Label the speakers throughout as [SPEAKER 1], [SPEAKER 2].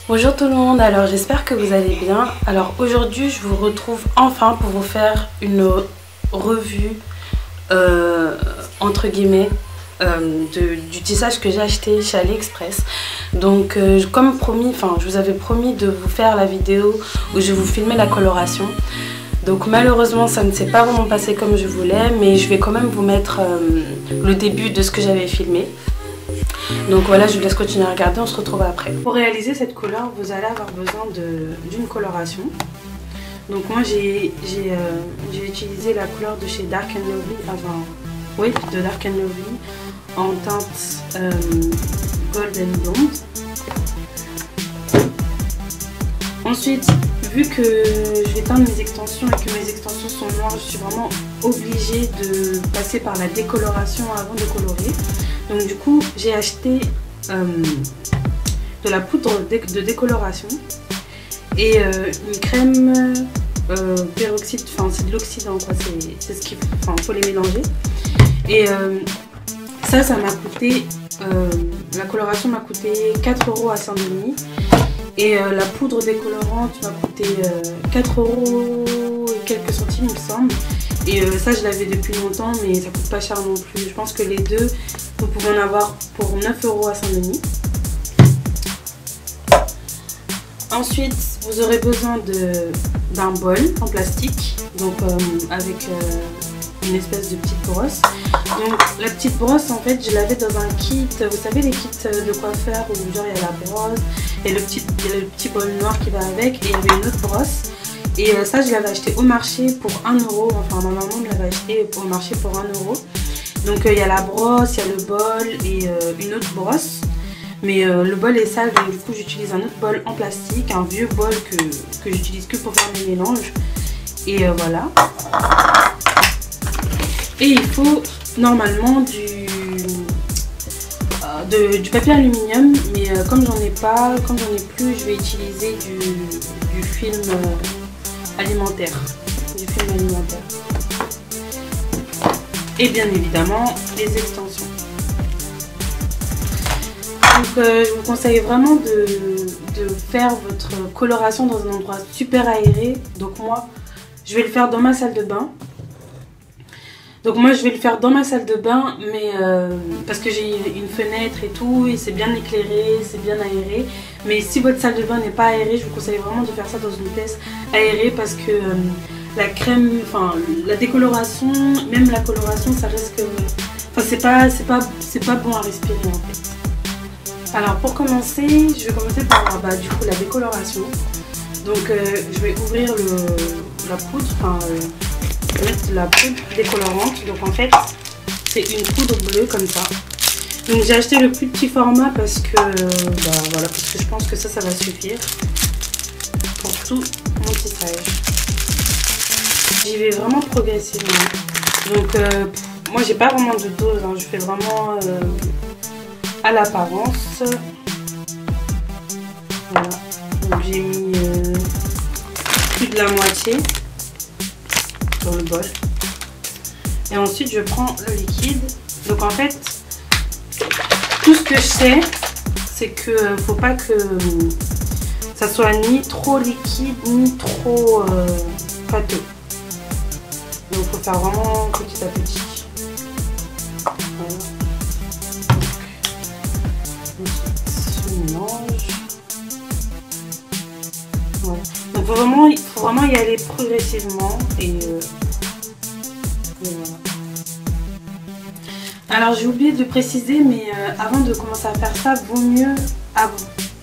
[SPEAKER 1] Bonjour tout le monde, alors j'espère que vous allez bien. Alors aujourd'hui je vous retrouve enfin pour vous faire une revue entre guillemets du tissage que j'ai acheté chez AliExpress. Donc comme promis, je vous avais promis de vous faire la vidéo où je vous filmais la coloration. Donc malheureusement ça ne s'est pas vraiment passé comme je voulais, mais je vais quand même vous mettre le début de ce que j'avais filmé. Donc voilà, je vous laisse continuer à regarder, on se retrouve après. Pour réaliser cette couleur, vous allez avoir besoin d'une coloration. Donc moi j'ai utilisé la couleur de chez Dark & Lovely, de Dark & Lovely en teinte Golden Blonde. Ensuite, vu que je vais teindre mes extensions et que mes extensions sont noires, je suis vraiment obligée de passer par la décoloration avant de colorer. Donc du coup, j'ai acheté de la poudre de décoloration et une crème peroxyde, c'est de l'oxydant quoi, c'est ce qu'il faut les mélanger. Et ça m'a coûté, la coloration m'a coûté 4 € à Saint-Denis. Et la poudre décolorante m'a coûté 4 € et quelques centimes il me semble. Et ça je l'avais depuis longtemps mais ça coûte pas cher non plus. Je pense que les deux vous pouvez en avoir pour 9 € à Saint-Denis. Ensuite vous aurez besoin d'un bol en plastique, donc avec une espèce de petite brosse. Donc la petite brosse en fait je l'avais dans un kit, vous savez les kits de coiffeur où genre il y a la brosse et le petit bol noir qui va avec, et il y avait une autre brosse. Et ça je l'avais acheté au marché pour 1 €, enfin ma maman me l'avait acheté au marché pour 1 €. Donc il y a la brosse, il y a le bol et une autre brosse. Mais le bol est sale, donc du coup j'utilise un autre bol en plastique, un vieux bol que j'utilise que pour faire mes mélanges. Et voilà. Et il faut normalement du papier aluminium, mais comme j'en ai plus, je vais utiliser du film alimentaire. Et bien évidemment les extensions. Donc je vous conseille vraiment de faire votre coloration dans un endroit super aéré. Donc moi je vais le faire dans ma salle de bain. Mais parce que j'ai une fenêtre et tout, et c'est bien éclairé, c'est bien aéré. Mais si votre salle de bain n'est pas aérée, je vous conseille vraiment de faire ça dans une pièce aérée, parce que la crème, la décoloration, même la coloration, ça risque, c'est pas bon à respirer en fait. Alors pour commencer, je vais commencer par du coup la décoloration. Donc je vais ouvrir la poudre, mettre la poudre décolorante. Donc en fait c'est une poudre bleue comme ça. Donc j'ai acheté le plus petit format parce que parce que je pense que ça va suffire pour tout mon tissage. J'y vais vraiment progressivement. Donc moi j'ai pas vraiment de dose, je fais vraiment à l'apparence. Voilà. Donc j'ai mis plus de la moitié dans le bol. Et ensuite je prends le liquide. Donc en fait tout ce que je sais c'est que faut pas que ça soit ni trop liquide ni trop pâteux. Donc il faut faire vraiment petit à petit. Voilà. Ensuite je mélange. Voilà. Donc il faut vraiment y aller progressivement et voilà. Alors j'ai oublié de préciser, mais avant de commencer à faire ça, vaut mieux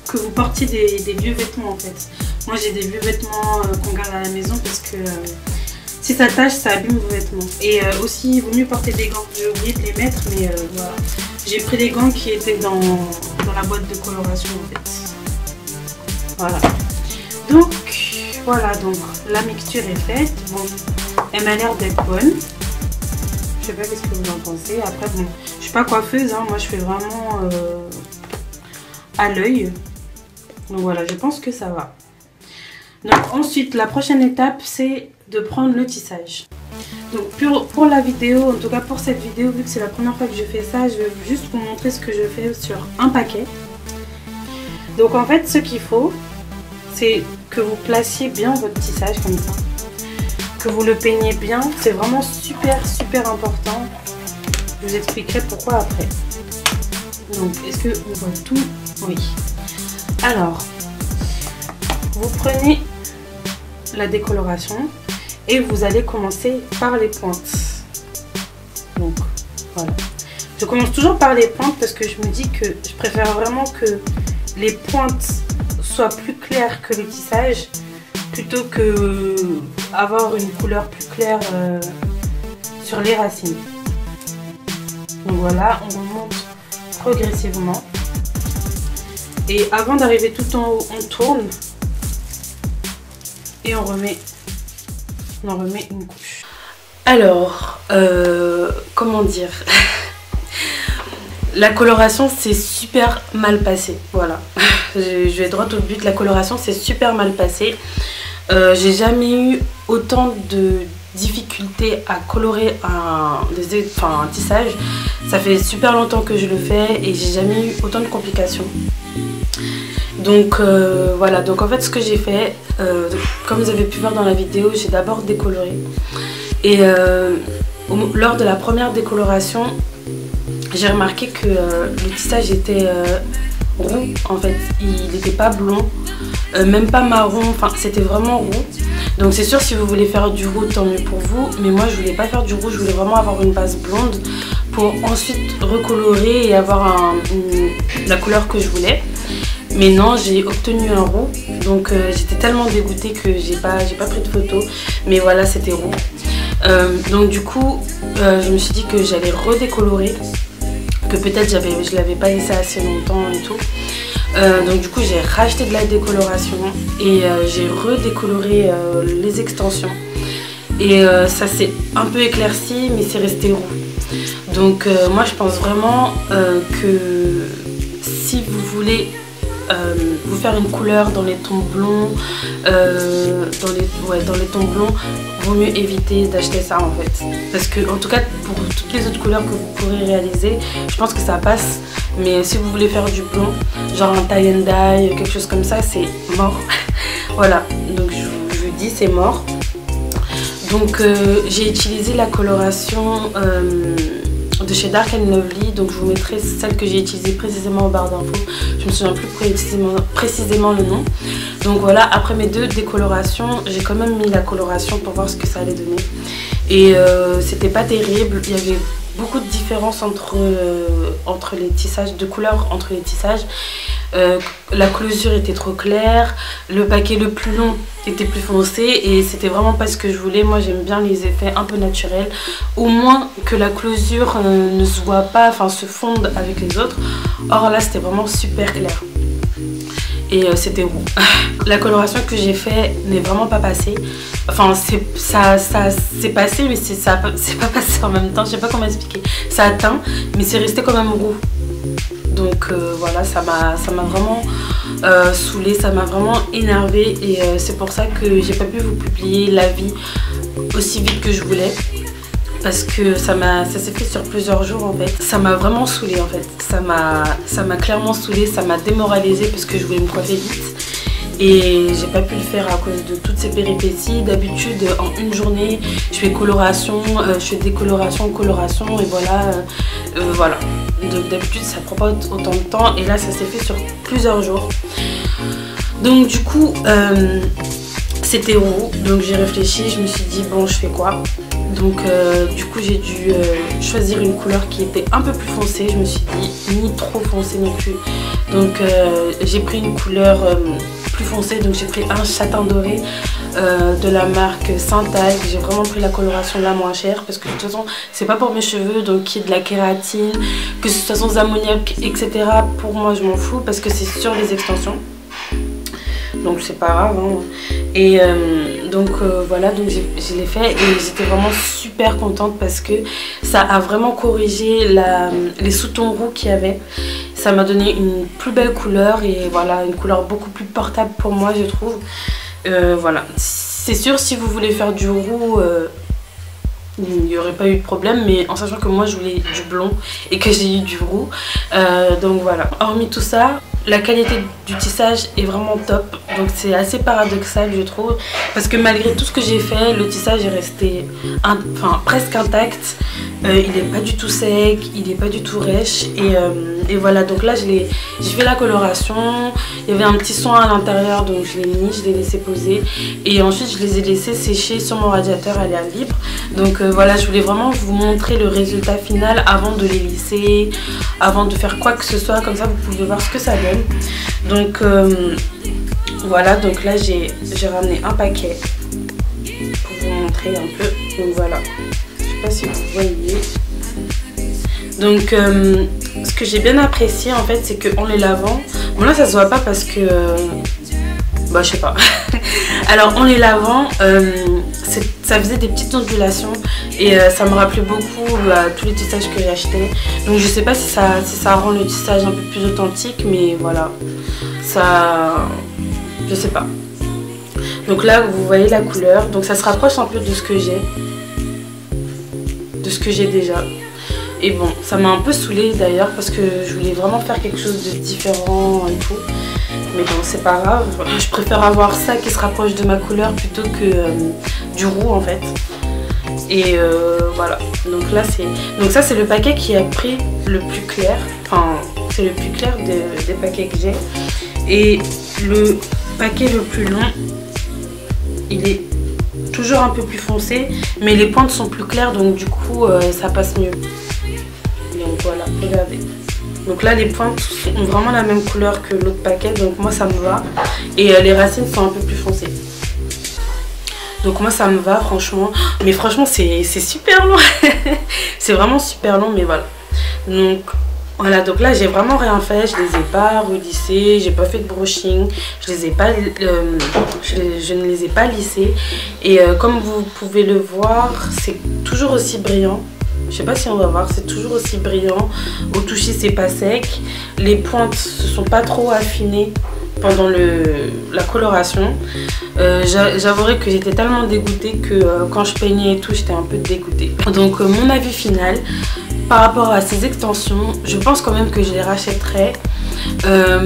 [SPEAKER 1] que vous portiez des vieux vêtements en fait. Moi j'ai des vieux vêtements qu'on garde à la maison parce que si ça tâche, ça abîme vos vêtements. Et aussi il vaut mieux porter des gants. J'ai oublié de les mettre, mais voilà. J'ai pris des gants qui étaient dans la boîte de coloration en fait. Voilà. Donc voilà, donc la mixture est faite. Bon, elle m'a l'air d'être bonne. Je sais pas qu'est-ce que vous en pensez. Après bon, je suis pas coiffeuse, moi je fais vraiment à l'œil. Donc voilà, je pense que ça va. Donc ensuite la prochaine étape c'est de prendre le tissage. Donc pour la vidéo, en tout cas pour cette vidéo, vu que c'est la première fois que je fais ça, je vais juste vous montrer ce que je fais sur un paquet. Donc en fait ce qu'il faut, c'est que vous placiez bien votre tissage comme ça, que vous le peignez bien, c'est vraiment super important. Je vous expliquerai pourquoi après. Donc est-ce que on voit tout? Oui. Alors vous prenez la décoloration et vous allez commencer par les pointes. Donc voilà, je commence toujours par les pointes parce que je me dis que je préfère vraiment que les pointes soient plus claires que le tissage plutôt que avoir une couleur plus claire sur les racines. Donc voilà, on remonte progressivement et avant d'arriver tout en haut, on tourne et on remet une couche. Alors, comment dire, la coloration c'est super mal passé, voilà. Je vais droit au but, la coloration c'est super mal passé. J'ai jamais eu autant de difficultés à colorer un tissage. Ça fait super longtemps que je le fais et j'ai jamais eu autant de complications. Donc voilà, donc en fait ce que j'ai fait, comme vous avez pu voir dans la vidéo, j'ai d'abord décoloré. Et lors de la première décoloration, j'ai remarqué que le tissage était roux en fait, il n'était pas blond, même pas marron, enfin c'était vraiment roux. Donc c'est sûr, si vous voulez faire du roux, tant mieux pour vous, mais moi je voulais pas faire du roux, je voulais vraiment avoir une base blonde pour ensuite recolorer et avoir la couleur que je voulais. Mais non, j'ai obtenu un roux, donc j'étais tellement dégoûtée que j'ai pas pris de photo, mais voilà, c'était roux. Donc du coup, je me suis dit que j'allais redécolorer, que peut-être je l'avais pas laissé assez longtemps et tout. Donc du coup, j'ai racheté de la décoloration et j'ai redécoloré les extensions. Et ça s'est un peu éclairci, mais c'est resté roux. Donc moi, je pense vraiment que si vous voulez vous faire une couleur dans les tons blonds, dans les tons blonds, vaut mieux éviter d'acheter ça en fait, parce que en tout cas pour toutes les autres couleurs que vous pourrez réaliser, je pense que ça passe. Mais si vous voulez faire du blond, genre un tie and dye, quelque chose comme ça, c'est mort. Voilà, donc je vous dis, c'est mort. Donc j'ai utilisé la coloration de chez Dark and Lovely, donc je vous mettrai celle que j'ai utilisée précisément en barre d'infos. Je me souviens plus précisément le nom. Donc voilà, après mes deux décolorations, j'ai quand même mis la coloration pour voir ce que ça allait donner. Et c'était pas terrible, il y avait beaucoup de différences entre les tissages, de couleurs entre les tissages. La closure était trop claire, le paquet le plus long était plus foncé et c'était vraiment pas ce que je voulais. Moi j'aime bien les effets un peu naturels, au moins que la closure ne se voit pas, enfin se fonde avec les autres. Or là c'était vraiment super clair et c'était roux. La coloration que j'ai fait n'est vraiment pas passée. Enfin ça c'est passé, mais c'est pas passé en même temps, je sais pas comment expliquer. Ça a teint mais c'est resté quand même roux. Donc voilà, ça m'a vraiment saoulée, ça m'a vraiment énervée et c'est pour ça que j'ai pas pu vous publier l'avis aussi vite que je voulais. Parce que ça s'est fait sur plusieurs jours en fait. Ça m'a vraiment saoulée en fait. Ça m'a clairement saoulée, ça m'a démoralisée parce que je voulais me coiffer vite. Et j'ai pas pu le faire à cause de toutes ces péripéties. D'habitude en une journée je fais coloration, je fais décoloration, coloration et voilà. Voilà. Donc d'habitude ça prend pas autant de temps et là ça s'est fait sur plusieurs jours. Donc du coup c'était roux, donc j'ai réfléchi, je me suis dit bon je fais quoi. Donc du coup j'ai dû choisir une couleur qui était un peu plus foncée. Je me suis dit ni trop foncée non plus. Donc j'ai pris une couleur plus foncée. Donc j'ai pris un châtain doré de la marque Saint-Algue. J'ai vraiment pris la coloration la moins chère parce que de toute façon c'est pas pour mes cheveux, donc il y a de la kératine, que ce soit sans ammoniac etc. Pour moi je m'en fous parce que c'est sur les extensions. Donc c'est pas grave hein. Et donc voilà, donc je l'ai fait et j'étais vraiment super contente parce que ça a vraiment corrigé les sous-tons roux qu'il y avait. Ça m'a donné une plus belle couleur et voilà, une couleur beaucoup plus portable pour moi je trouve. Voilà, c'est sûr si vous voulez faire du roux il n'y aurait pas eu de problème, mais en sachant que moi je voulais du blond et que j'ai eu du roux. Donc voilà, hormis tout ça, la qualité du tissage est vraiment top, donc c'est assez paradoxal je trouve, parce que malgré tout ce que j'ai fait, le tissage est resté presque intact. Il n'est pas du tout sec, il n'est pas du tout rêche, et voilà, donc là j'ai fait la coloration. Il y avait un petit soin à l'intérieur, donc je l'ai mis, je l'ai laissé poser, et ensuite je les ai laissés sécher sur mon radiateur à l'air libre. Donc voilà, je voulais vraiment vous montrer le résultat final avant de les lisser, avant de faire quoi que ce soit, comme ça vous pouvez voir ce que ça donne. Donc voilà, donc là j'ai ramené un paquet pour vous montrer un peu. Donc voilà, je sais pas si vous voyez. Donc ce que j'ai bien apprécié en fait, c'est qu'en les lavant, bon là ça se voit pas parce que bah je sais pas. Alors en les lavant, ça faisait des petites ondulations, et ça me rappelait beaucoup tous les tissages que j'ai achetés. Donc je sais pas si ça rend le tissage un peu plus authentique, mais voilà, ça, je sais pas. Donc là vous voyez la couleur, donc ça se rapproche un peu de ce que j'ai déjà. Et bon, ça m'a un peu saoulée d'ailleurs, parce que je voulais vraiment faire quelque chose de différent et tout. Mais bon, c'est pas grave. Je préfère avoir ça qui se rapproche de ma couleur plutôt que du roux en fait. Et voilà. Donc là, ça c'est le paquet qui a pris le plus clair. Enfin, c'est le plus clair des paquets que j'ai. Et le paquet le plus long, il est toujours un peu plus foncé, mais les pointes sont plus claires, donc du coup ça passe mieux. Donc voilà, regardez. Donc là les pointes ont vraiment la même couleur que l'autre paquet, donc moi ça me va. Et les racines sont un peu plus foncées. Donc moi ça me va franchement. Mais franchement c'est super long. C'est vraiment super long, mais voilà. Donc voilà, donc là j'ai vraiment rien fait, je les ai pas relissés, j'ai pas fait de brushing, je ne les ai pas lissés. Et comme vous pouvez le voir, c'est toujours aussi brillant. Je sais pas si on va voir, c'est toujours aussi brillant. Au toucher c'est pas sec. Les pointes se sont pas trop affinées pendant la coloration. J'avouerai que j'étais tellement dégoûtée que quand je peignais et tout, j'étais un peu dégoûtée. Donc mon avis final par rapport à ces extensions, je pense quand même que je les rachèterai,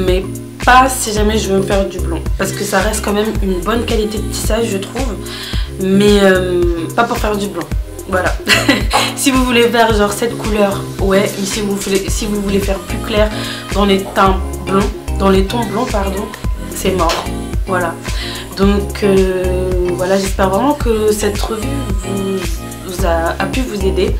[SPEAKER 1] mais pas si jamais je veux me faire du blond, parce que ça reste quand même une bonne qualité de tissage je trouve, mais pas pour faire du blond. Voilà. Si vous voulez faire genre cette couleur, ouais, mais si vous voulez faire plus clair dans les tons blonds, pardon, c'est mort. Voilà. Donc voilà, j'espère vraiment que cette revue a pu vous aider.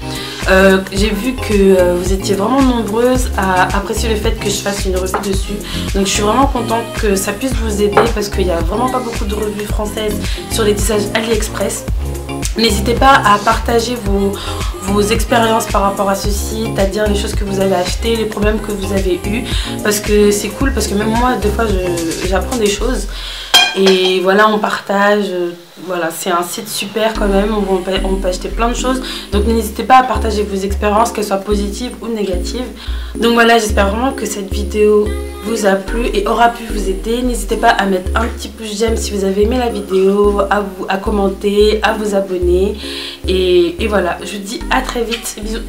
[SPEAKER 1] J'ai vu que vous étiez vraiment nombreuses à apprécier le fait que je fasse une revue dessus. Donc je suis vraiment contente que ça puisse vous aider, parce qu'il n'y a vraiment pas beaucoup de revues françaises sur les tissages AliExpress. N'hésitez pas à partager vos expériences par rapport à ceci, c'est-à-dire les choses que vous avez achetées, les problèmes que vous avez eus, parce que c'est cool, parce que même moi des fois j'apprends des choses. Et voilà, on partage, voilà, c'est un site super quand même, on peut acheter plein de choses. Donc n'hésitez pas à partager vos expériences, qu'elles soient positives ou négatives. Donc voilà, j'espère vraiment que cette vidéo vous a plu et aura pu vous aider. N'hésitez pas à mettre un petit pouce j'aime si vous avez aimé la vidéo, à commenter, à vous abonner. Et voilà, je vous dis à très vite, bisous.